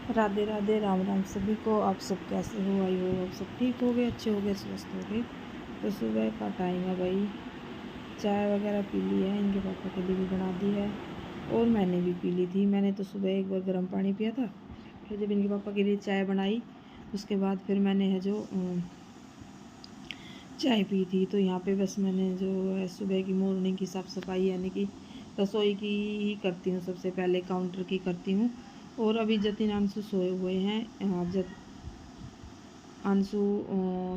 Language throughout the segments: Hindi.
राधे राधे, राम राम सभी को। आप सब कैसे हो? आई हो आप सब ठीक हो गए, अच्छे हो गए, स्वस्थ हो गए। तो सुबह का टाइम है भाई, चाय वगैरह पी ली है, इनके पापा के लिए भी बना दी है और मैंने भी पी ली थी। मैंने तो सुबह एक बार गर्म पानी पिया था, फिर जब इनके पापा के लिए चाय बनाई उसके बाद फिर मैंने है जो चाय पी थी। तो यहाँ पे बस मैंने जो है सुबह की मॉर्निंग की साफ़ सफाई यानी कि रसोई की ही करती हूँ, सबसे पहले काउंटर की करती हूँ। और अभी जतिन अंशु सोए हुए हैं। अंशु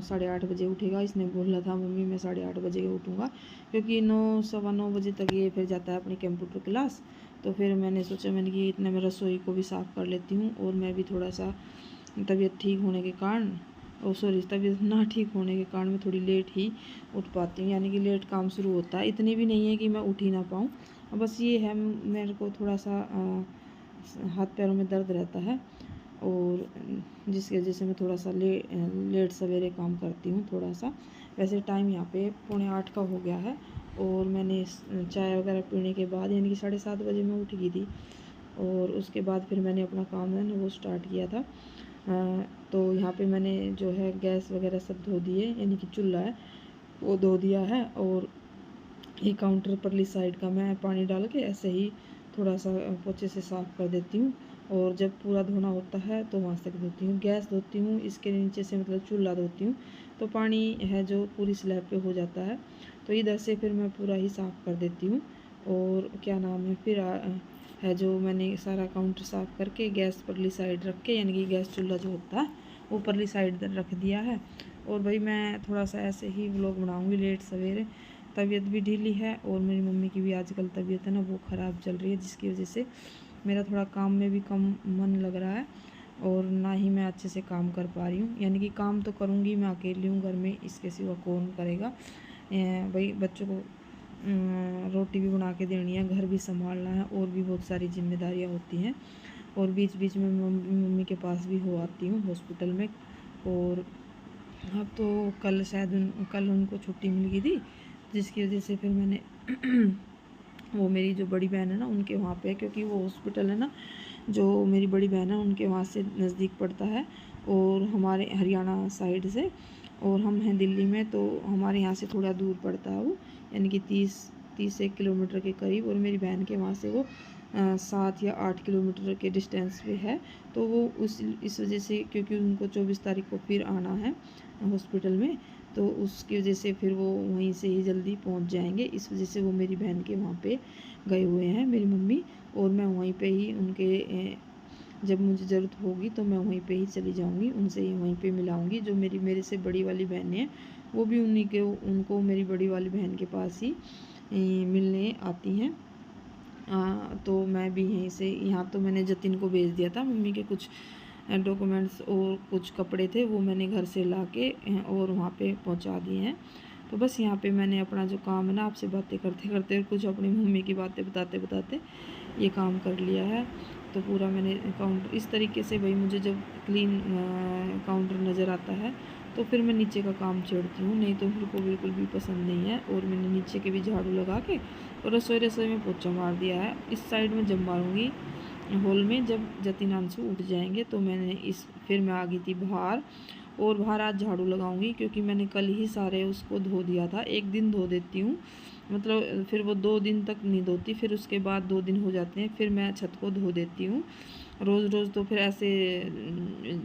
8:30 बजे उठेगा। इसने बोला था मम्मी मैं 8:30 बजे उठूँगा, क्योंकि 9 सवा 9 बजे तक ये फिर जाता है अपनी कंप्यूटर क्लास। तो फिर मैंने सोचा, मैंने कि इतने में रसोई को भी साफ़ कर लेती हूँ। और मैं भी थोड़ा सा तबीयत ठीक होने के कारण, और सॉरी तबीयत ना ठीक होने के कारण मैं थोड़ी लेट ही उठ पाती हूँ, यानी कि लेट काम शुरू होता है। इतनी भी नहीं है कि मैं उठ ही ना पाऊँ, बस ये है मेरे को थोड़ा सा हाथ पैरों में दर्द रहता है, और जिसकी वजह से मैं थोड़ा सा लेट सवेरे काम करती हूँ थोड़ा सा। वैसे टाइम यहाँ पे 7:45 का हो गया है, और मैंने चाय वगैरह पीने के बाद यानी कि 7:30 बजे मैं उठ गई थी। और उसके बाद फिर मैंने अपना काम है ना वो स्टार्ट किया था। तो यहाँ पे मैंने जो है गैस वगैरह सब धो दिए, यानी कि चूल्हा है वो धो दिया है। और ये काउंटर परली साइड का मैं पानी डाल के ऐसे ही थोड़ा सा पोछे से साफ़ कर देती हूँ। और जब पूरा धोना होता है तो वहाँ तक धोती हूँ। गैस धोती हूँ, इसके नीचे से मतलब चूल्हा धोती हूँ, तो पानी है जो पूरी स्लैब पे हो जाता है। तो इधर से फिर मैं पूरा ही साफ़ कर देती हूँ। और क्या नाम है फिर है जो मैंने सारा काउंटर साफ़ करके गैस परली साइड रख के, यानी कि गैस चूल्हा जो होता है वो परली साइड रख दिया है। और भाई मैं थोड़ा सा ऐसे ही व्लॉग बनाऊँगी लेट सवेरे। तबीयत भी ढीली है और मेरी मम्मी की भी आजकल तबीयत है ना वो ख़राब चल रही है, जिसकी वजह से मेरा थोड़ा काम में भी कम मन लग रहा है, और ना ही मैं अच्छे से काम कर पा रही हूँ। यानी कि काम तो करूँगी, मैं अकेली हूँ घर में, इसके सिवा कौन करेगा। भाई बच्चों को रोटी भी बना के देनी है, घर भी संभालना है, और भी बहुत सारी जिम्मेदारियाँ होती हैं। और बीच बीच में मम्मी के पास भी हो आती हूँ हॉस्पिटल में। और अब तो कल शायद कल उनको छुट्टी मिल गई थी, जिसकी वजह से फिर मैंने वो मेरी जो बड़ी बहन है ना उनके वहाँ पे, क्योंकि वो हॉस्पिटल है ना जो मेरी बड़ी बहन है उनके वहाँ से नज़दीक पड़ता है, और हमारे हरियाणा साइड से, और हम हैं दिल्ली में, तो हमारे यहाँ से थोड़ा दूर पड़ता है वो, यानी कि 30 किलोमीटर के करीब। और मेरी बहन के वहाँ से वो 7 या 8 किलोमीटर के डिस्टेंस पे है। तो वो इस वजह से, क्योंकि उनको 24 तारीख को फिर आना है हॉस्पिटल में, तो उसकी वजह से फिर वो वहीं से ही जल्दी पहुंच जाएंगे। इस वजह से वो मेरी बहन के वहाँ पे गए हुए हैं मेरी मम्मी, और मैं वहीं पे ही उनके जब मुझे ज़रूरत होगी तो मैं वहीं पे ही चली जाऊंगी, उनसे ही वहीं पे मिलाऊंगी। जो मेरे से बड़ी वाली बहन है वो भी उनको मेरी बड़ी वाली बहन के पास ही मिलने आती हैं। तो मैं भी यहीं से, यहाँ तो मैंने जतिन को भेज दिया था, मम्मी के कुछ डॉक्यूमेंट्स और कुछ कपड़े थे वो मैंने घर से ला के और वहाँ पे पहुँचा दिए हैं। तो बस यहाँ पे मैंने अपना जो काम है ना आपसे बातें करते करते और कुछ अपनी मम्मी की बातें बताते बताते ये काम कर लिया है। तो पूरा मैंने काउंटर इस तरीके से, भाई मुझे जब क्लीन काउंटर नज़र आता है तो फिर मैं नीचे का काम छेड़ती हूँ, नहीं तो मेरे को बिल्कुल भी पसंद नहीं है। और मैंने नीचे के भी झाड़ू लगा के और रसोई में पोछा मार दिया है। इस साइड में जब मारूँगी हॉल में, जब जतिन अंशु उठ जाएंगे, तो मैंने फिर मैं आ गई थी बाहर, और बाहर आज झाड़ू लगाऊंगी, क्योंकि मैंने कल ही सारे उसको धो दिया था। एक दिन धो देती हूँ, मतलब फिर वो 2 दिन तक नहीं धोती, फिर उसके बाद 2 दिन हो जाते हैं, फिर मैं छत को धो देती हूँ रोज़ रोज़। तो फिर ऐसे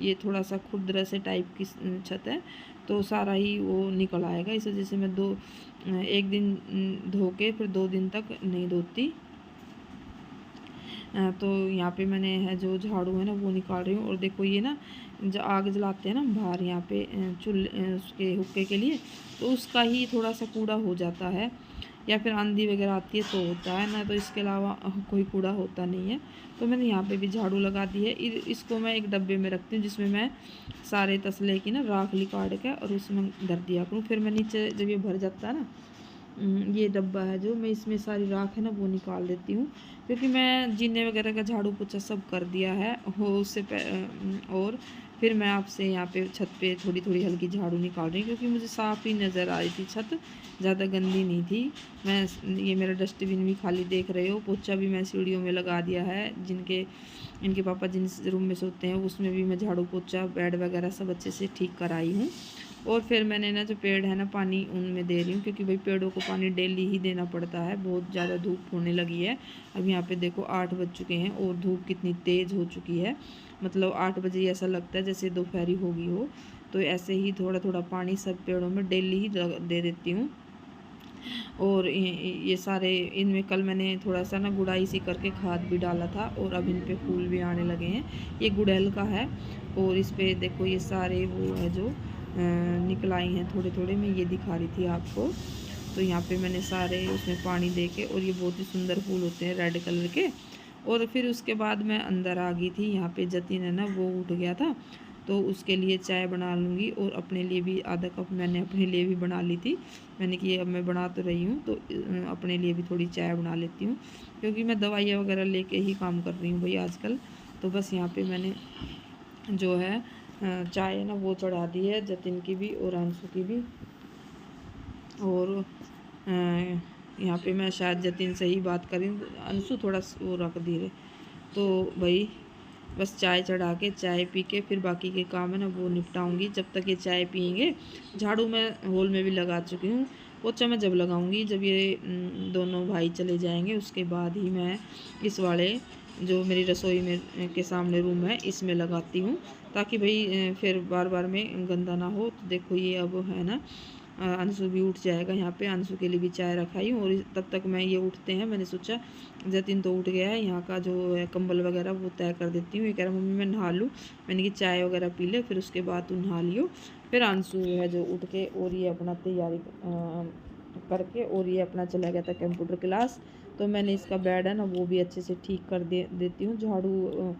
ये थोड़ा सा खुरदरा से टाइप की छत है, तो सारा ही वो निकल आएगा। इस वजह से मैं एक दिन धो के फिर 2 दिन तक नहीं धोती। तो यहाँ पे मैंने है जो झाड़ू है ना वो निकाल रही हूँ। और देखो ये ना जो आग जलाते हैं ना बाहर यहाँ पे चूल्हे उसके हुक्के के लिए, तो उसका ही थोड़ा सा कूड़ा हो जाता है, या फिर आंधी वगैरह आती है तो होता है, ना तो इसके अलावा कोई कूड़ा होता नहीं है। तो मैंने यहाँ पे भी झाड़ू लगा दी है। इसको मैं एक डब्बे में रखती हूँ, जिसमें मैं सारे तसले की ना राख निकाल के और उसमें धर दिया करूँ। फिर मैं नीचे जब ये भर जाता है ना ये डब्बा है जो, मैं इसमें सारी राख है ना वो निकाल देती हूँ, क्योंकि मैं जीने वगैरह का झाड़ू पोछा सब कर दिया है हो उससे और फिर मैं आपसे यहाँ पे छत पे थोड़ी थोड़ी हल्की झाड़ू निकाल रही हूँ, क्योंकि मुझे साफ़ ही नज़र आ रही थी छत, ज़्यादा गंदी नहीं थी। मैं ये मेरा डस्टबिन भी खाली देख रहे हो, पोछा भी मैं सीढ़ियों में लगा दिया है, इनके पापा जिन रूम में सोते हैं उसमें भी मैं झाड़ू पोछा बेड वगैरह सब अच्छे से ठीक कराई हूँ। और फिर मैंने ना जो पेड़ है ना पानी उनमें दे रही हूँ, क्योंकि भाई पेड़ों को पानी डेली ही देना पड़ता है, बहुत ज़्यादा धूप होने लगी है। अब यहाँ पे देखो 8 बज चुके हैं और धूप कितनी तेज़ हो चुकी है, मतलब 8 बजे ऐसा लगता है जैसे दोपहरी हो गई हो। तो ऐसे ही थोड़ा थोड़ा पानी सब पेड़ों में डेली ही दे देती हूँ। और ये सारे इनमें कल मैंने थोड़ा सा ना गुड़ाई सी करके खाद भी डाला था, और अब इन पे फूल भी आने लगे हैं। ये गुड़हल का है, और इस पे देखो ये सारे वो है जो निकल आई हैं थोड़े थोड़े, मैं ये दिखा रही थी आपको। तो यहाँ पे मैंने सारे उसमें पानी दे के, और ये बहुत ही सुंदर फूल होते हैं रेड कलर के। और फिर उसके बाद मैं अंदर आ गई थी, यहाँ पे जतिन है ना वो उठ गया था, तो उसके लिए चाय बना लूँगी, और अपने लिए भी आधा कप मैंने अपने लिए भी बना ली थी। मैंने कि अब मैं बना तो रही हूँ तो अपने लिए भी थोड़ी चाय बना लेती हूँ, क्योंकि मैं दवाइयाँ वगैरह लेके ही काम कर रही हूँ भाई आजकल। तो बस यहाँ पे मैंने जो है चाय है ना वो चढ़ा दी है, जतिन की भी और अंशु की भी। और यहाँ पे मैं शायद जतिन से ही बात करी, अंशु थोड़ा वो रख दी रहे। तो भाई बस चाय चढ़ा के चाय पी के फिर बाकी के काम है ना वो निपटाऊंगी। जब तक ये चाय पियेंगे, झाड़ू मैं हॉल में भी लगा चुकी हूँ, पोछा मैं जब लगाऊंगी जब ये दोनों भाई चले जाएंगे, उसके बाद ही मैं इस वाले जो मेरी रसोई में के सामने रूम है इसमें लगाती हूँ, ताकि भाई फिर बार बार में गंदा ना हो। तो देखो ये अब है ना अंशु भी उठ जाएगा, यहाँ पे अंशु के लिए भी चाय रखाई हूँ। और तब तक मैं ये उठते हैं, मैंने सोचा जतिन तो उठ गया है, यहाँ का जो है कंबल वगैरह वो तय कर देती हूँ। ये कह रहा मम्मी मैं नहा लूँ, मैंने कि चाय वगैरह पी ले फिर उसके बाद तू नहा लियो। फिर अंशु है जो उठ के और ये अपना तैयारी करके और ये अपना चला गया था कंप्यूटर क्लास। तो मैंने इसका बेड है ना वो भी अच्छे से ठीक कर देती हूँ। झाड़ू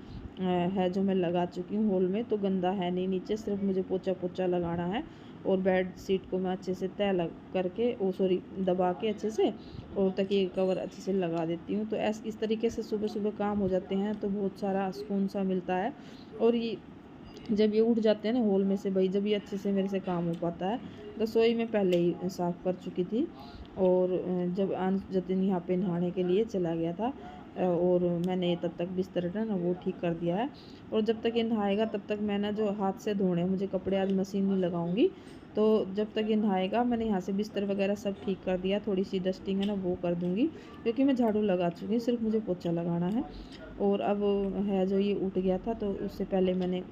है जो मैं लगा चुकी हूँ हॉल में, तो गंदा है नहीं नीचे, सिर्फ मुझे पोछा पोछा लगाना है। और बेड शीट को मैं अच्छे से तय लग करके दबा के अच्छे से, और तकिए कवर अच्छे से लगा देती हूँ। तो इस तरीके से सुबह सुबह काम हो जाते हैं, तो बहुत सारा सुकून सा मिलता है। और ये जब ये उठ जाते हैं ना हॉल में से भाई, जब ये अच्छे से मेरे से काम हो पाता है। रसोई में पहले ही साफ़ कर चुकी थी, और जब जतिन यहाँ पे नहाने के लिए चला गया था, और मैंने तब तक बिस्तर ना वो ठीक कर दिया है। और जब तक ये नहाएगा तब तक मैं ना जो हाथ से धोने, मुझे कपड़े आज मशीन नहीं लगाऊंगी, तो जब तक ये नहाएगा मैंने यहाँ से बिस्तर वगैरह सब ठीक कर दिया, थोड़ी सी डस्टिंग है ना वो कर दूँगी, क्योंकि मैं झाड़ू लगा चुकी हूँ, सिर्फ मुझे पोछा लगाना है। और अब है जो ये उठ गया था, तो उससे पहले मैंने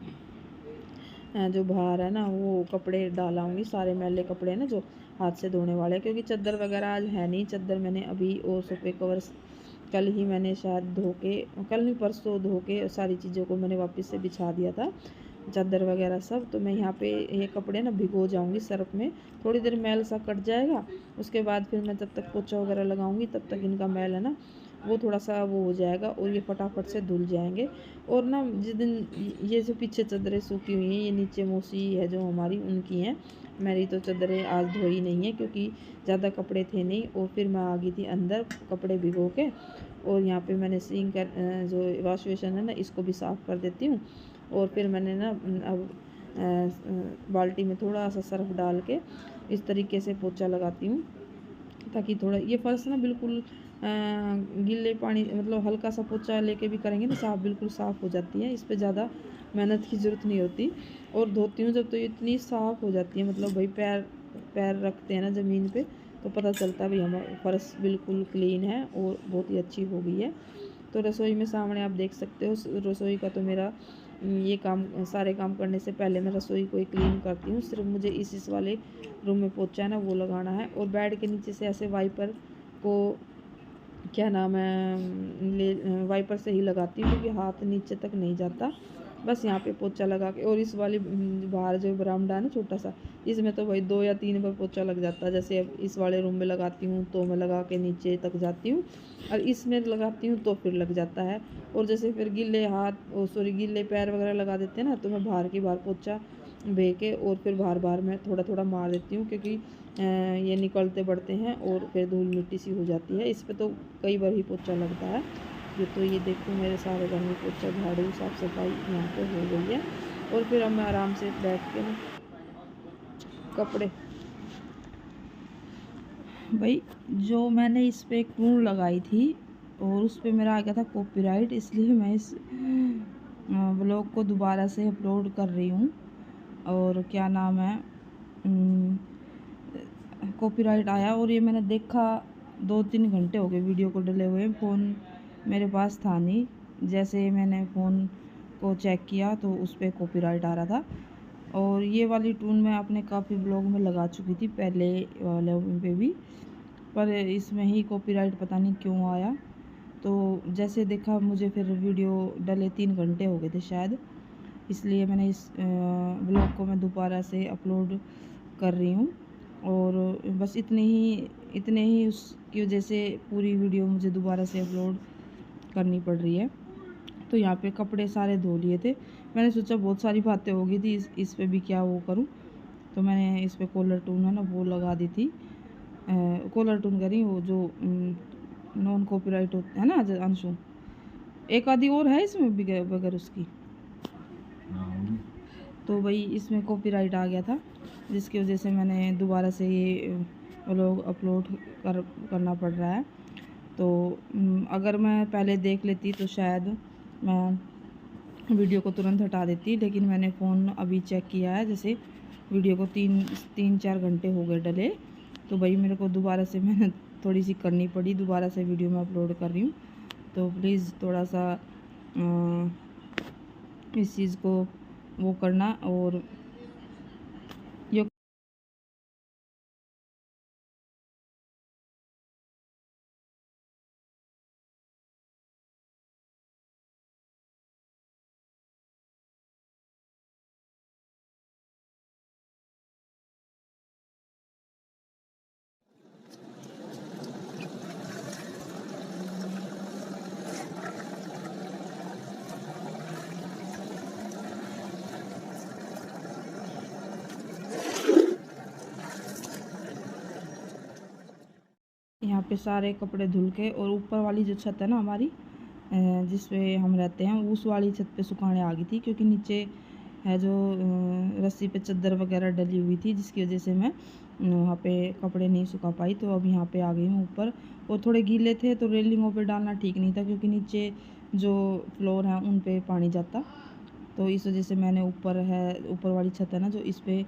जो बाहर है ना वो कपड़े डालाऊंगी, सारे मैले कपड़े हैं ना जो हाथ से धोने वाले, क्योंकि चादर वगैरह आज है नहीं। चादर मैंने अभी, और सोफे कवर कल ही मैंने शायद धो के, कल नहीं परसों धो के सारी चीज़ों को मैंने वापस से बिछा दिया था, चादर वगैरह सब। तो मैं यहाँ पे ये कपड़े ना भिगो जाऊंगी सर्फ में, थोड़ी देर मैल सा कट जाएगा, उसके बाद फिर मैं जब तक पोछा वगैरह लगाऊंगी तब तक इनका मैल है ना वो थोड़ा सा वो हो जाएगा, और ये फटाफट से धुल जाएंगे। और ना जिस दिन ये जो पीछे चादरें सूखी हुई हैं, ये नीचे मौसी है जो हमारी उनकी हैं, मेरी तो चादरें आज धोई नहीं है क्योंकि ज़्यादा कपड़े थे नहीं। और फिर मैं आ गई थी अंदर कपड़े भिगो के, और यहाँ पे मैंने सिंक जो वॉश बेसिन है ना इसको भी साफ़ कर देती हूँ। और फिर मैंने ना अब बाल्टी में थोड़ा सा सर्फ डाल के इस तरीके से पोछा लगाती हूँ, ताकि थोड़ा ये फर्श ना बिल्कुल गीले पानी, मतलब हल्का सा पोछा लेके भी करेंगे ना साफ़, बिल्कुल साफ़ हो जाती है, इस पर ज़्यादा मेहनत की ज़रूरत नहीं होती। और धोती हूँ जब तो ये इतनी साफ़ हो जाती है, मतलब भाई पैर पैर रखते हैं ना ज़मीन पे तो पता चलता है भाई हमारा फर्श बिल्कुल क्लीन है और बहुत ही अच्छी हो गई है। तो रसोई में सामने आप देख सकते हो, रसोई का तो मेरा ये काम, सारे काम करने से पहले मैं रसोई को ही क्लीन करती हूँ। सिर्फ मुझे इस वाले रूम में पोछा है ना वो लगाना है, और बेड के नीचे से ऐसे वाइपर को क्या नाम है वाइपर से ही लगाती हूँ, क्योंकि हाथ नीचे तक नहीं जाता। बस यहाँ पे पोछा लगा के, और इस वाली बाहर जो बरामदा है ना छोटा सा, इसमें तो भाई 2 या 3 बार पोछा लग जाता है। जैसे अब इस वाले रूम में लगाती हूँ तो मैं लगा के नीचे तक जाती हूँ, और इसमें लगाती हूँ तो फिर लग जाता है। और जैसे फिर गीले हाथ गीले पैर वगैरह लगा देते हैं ना, तो मैं बाहर की बाहर पोछा बे के और फिर बार बार मैं थोड़ा थोड़ा मार देती हूँ, क्योंकि ये निकलते बढ़ते हैं और फिर धूल मिट्टी सी हो जाती है। इस पे तो कई बार ही पोछा लगता है। तो ये देखो मेरे सारे घर में पोछा झाड़ू साफ़ सफाई यहाँ पे हो गई है। और फिर अब मैं आराम से बैठ के ना कपड़े, भाई जो मैंने इस पे एक टून लगाई थी और उस पे मेरा आ गया था कॉपीराइट, इसलिए मैं इस ब्लॉग को दोबारा से अपलोड कर रही हूँ। और क्या नाम है, कॉपीराइट आया और ये मैंने देखा 2-3 घंटे हो गए वीडियो को डले हुए। फ़ोन मेरे पास था नहीं, जैसे मैंने फ़ोन को चेक किया तो उस पर कॉपीराइट आ रहा था। और ये वाली टून मैं अपने काफ़ी ब्लॉग में लगा चुकी थी पहले वाले पे भी, पर इसमें ही कॉपीराइट पता नहीं क्यों आया। तो जैसे देखा मुझे फिर वीडियो डले 3 घंटे हो गए थे शायद, इसलिए मैंने इस ब्लॉग को मैं दोबारा से अपलोड कर रही हूँ। और बस इतने ही उसकी वजह से पूरी वीडियो मुझे दोबारा से अपलोड करनी पड़ रही है। तो यहाँ पे कपड़े सारे धो लिए थे, मैंने सोचा बहुत सारी बातें हो गई थी, इस पे भी क्या वो करूँ। तो मैंने इस पे कॉलर टून है ना वो लगा दी थी, कॉलर टून करी वो जो नॉन कॉपीराइट होता है ना अंशु, एक आधी और है इसमें बगैर उसकी। तो भाई इसमें कॉपीराइट आ गया था, जिसकी वजह से मैंने दोबारा से ये व्लॉग अपलोड करना पड़ रहा है। तो अगर मैं पहले देख लेती तो शायद मैं वीडियो को तुरंत हटा देती, लेकिन मैंने फ़ोन अभी चेक किया है, जैसे वीडियो को 3-4 घंटे हो गए डले। तो भाई मेरे को दोबारा से मैंने थोड़ी सी करनी पड़ी, दोबारा से वीडियो में अपलोड कर रही हूँ। तो प्लीज़ थोड़ा सा इस चीज़ को वो करना। और ये यहाँ पे सारे कपड़े धुल के, और ऊपर वाली जो छत है ना हमारी जिस पे हम रहते हैं, उस वाली छत पे सुखाने आ गई थी, क्योंकि नीचे है जो रस्सी पे चादर वगैरह डली हुई थी, जिसकी वजह से मैं वहाँ पे कपड़े नहीं सुखा पाई। तो अब यहाँ पे आ गई हूँ ऊपर, और थोड़े गीले थे तो रेलिंगों पे डालना ठीक नहीं था, क्योंकि नीचे जो फ्लोर है उन पे पानी जाता। तो इस वजह से मैंने ऊपर वाली छत है ना जो, इस पे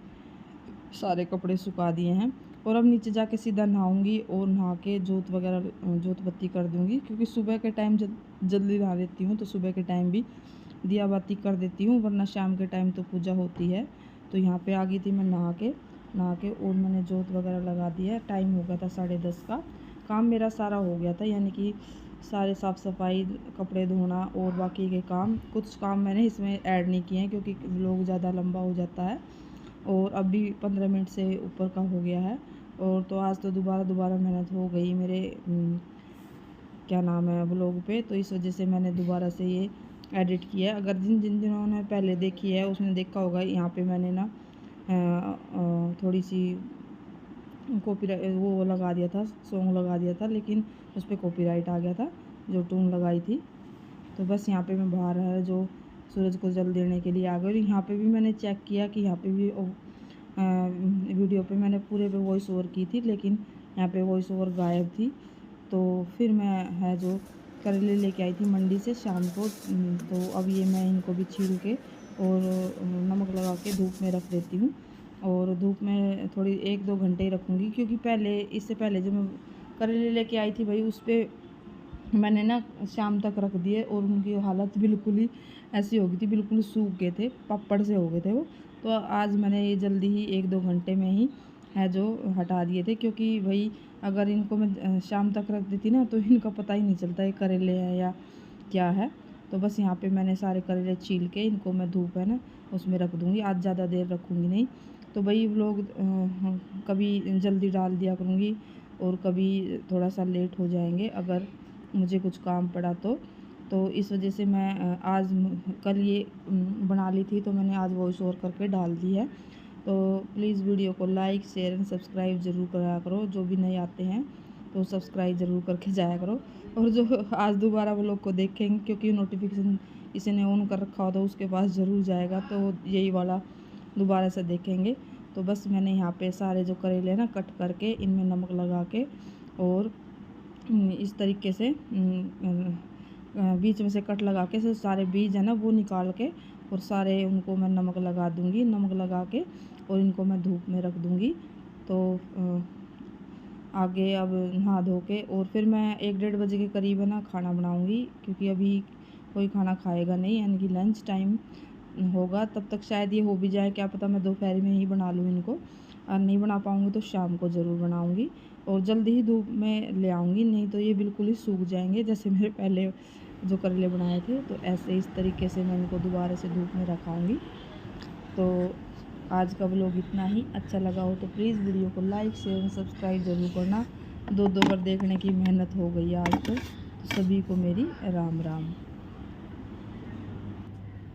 सारे कपड़े सुखा दिए हैं। और अब नीचे जाके सीधा नहाऊंगी और नहा के जोत बत्ती कर दूंगी, क्योंकि सुबह के टाइम जल्दी नहा लेती हूँ, तो सुबह के टाइम भी दिया बाती कर देती हूँ, वरना शाम के टाइम तो पूजा होती है। तो यहाँ पे आ गई थी मैं नहा के और मैंने जोत वगैरह लगा दी है। टाइम हो गया था 10:30 का, काम मेरा सारा हो गया था, यानी कि सारे साफ़ सफाई, कपड़े धोना और बाकी के काम। कुछ काम मैंने इसमें ऐड नहीं किए हैं, क्योंकि व्लॉग ज़्यादा लंबा हो जाता है और अभी 15 मिनट से ऊपर का हो गया है। और तो आज तो दोबारा मेहनत हो गई मेरे क्या नाम है व्लॉग पे, तो इस वजह से मैंने दोबारा से ये एडिट किया है। अगर जिन्होंने पहले देखी है उसने देखा होगा, यहाँ पे मैंने ना थोड़ी सी कॉपीराइट वो लगा दिया था, सॉन्ग लगा दिया था, लेकिन उस पर कॉपीराइट आ गया था जो टून लगाई थी। तो बस यहाँ पे मैं बाहर है जो सूरज को जल देने के लिए आ गई। यहाँ पे भी मैंने चेक किया कि यहाँ पे भी वीडियो पे मैंने पूरे पे वॉइस ओवर की थी, लेकिन यहाँ पे वॉइस ओवर गायब थी। तो फिर मैं है जो करेले लेके आई थी मंडी से शाम को। तो अब ये मैं इनको भी छील के और नमक लगा के धूप में रख देती हूँ, और धूप में थोड़ी 1-2 घंटे ही रखूँगी, क्योंकि इससे पहले जो मैं करेले लेके आई थी भाई, उस पर मैंने ना शाम तक रख दिए और उनकी हालत बिल्कुल ही ऐसी हो गई थी, बिल्कुल सूख गए थे, पपड़ से हो गए थे वो। तो आज मैंने ये जल्दी ही 1-2 घंटे में ही है जो हटा दिए थे, क्योंकि भाई अगर इनको मैं शाम तक रख देती ना तो इनका पता ही नहीं चलता ये करेले हैं या क्या है। तो बस यहाँ पे मैंने सारे करेले छील के इनको मैं धूप है ना उसमें रख दूँगी, आज ज़्यादा देर रखूँगी नहीं। तो भाई लोग कभी जल्दी डाल दिया करूँगी और कभी थोड़ा सा लेट हो जाएंगे अगर मुझे कुछ काम पड़ा तो इस वजह से मैं आज कल ये बना ली थी, तो मैंने आज वॉइस ओवर करके डाल दी है। तो प्लीज़ वीडियो को लाइक शेयर एंड सब्सक्राइब ज़रूर करा करो। जो भी नए आते हैं तो सब्सक्राइब ज़रूर करके जाया करो। और जो आज दोबारा वो लोग को देखेंगे, क्योंकि नोटिफिकेशन किसी ने ऑन कर रखा हो तो उसके पास ज़रूर जाएगा, तो यही वाला दोबारा से देखेंगे। तो बस मैंने यहाँ पे सारे जो करेले ना कट करके इनमें नमक लगा के और इस तरीके से बीच में से कट लगा के सारे बीज है ना वो निकाल के और सारे उनको मैं नमक लगा दूँगी। नमक लगा के और इनको मैं धूप में रख दूँगी। तो आगे अब नहा धो के और फिर मैं 1-1:30 बजे के करीब है ना खाना बनाऊँगी, क्योंकि अभी कोई खाना खाएगा नहीं, यानी कि लंच टाइम होगा। तब तक शायद ये हो भी जाए, क्या पता मैं दोपहर में ही बना लूँ इनको। और नहीं बना पाऊँगी तो शाम को ज़रूर बनाऊँगी और जल्दी ही धूप में ले आऊँगी, नहीं तो ये बिल्कुल ही सूख जाएंगे। जैसे मेरे पहले जो करेले बनाए थे तो ऐसे इस तरीके से मैं इनको दोबारा से धूप में रखाऊँगी। तो आज का व्लॉग इतना ही। अच्छा लगा हो तो प्लीज़ वीडियो को लाइक शेयर और सब्सक्राइब ज़रूर करना। 2-2 बार देखने की मेहनत हो गई आज तो सभी को मेरी राम राम।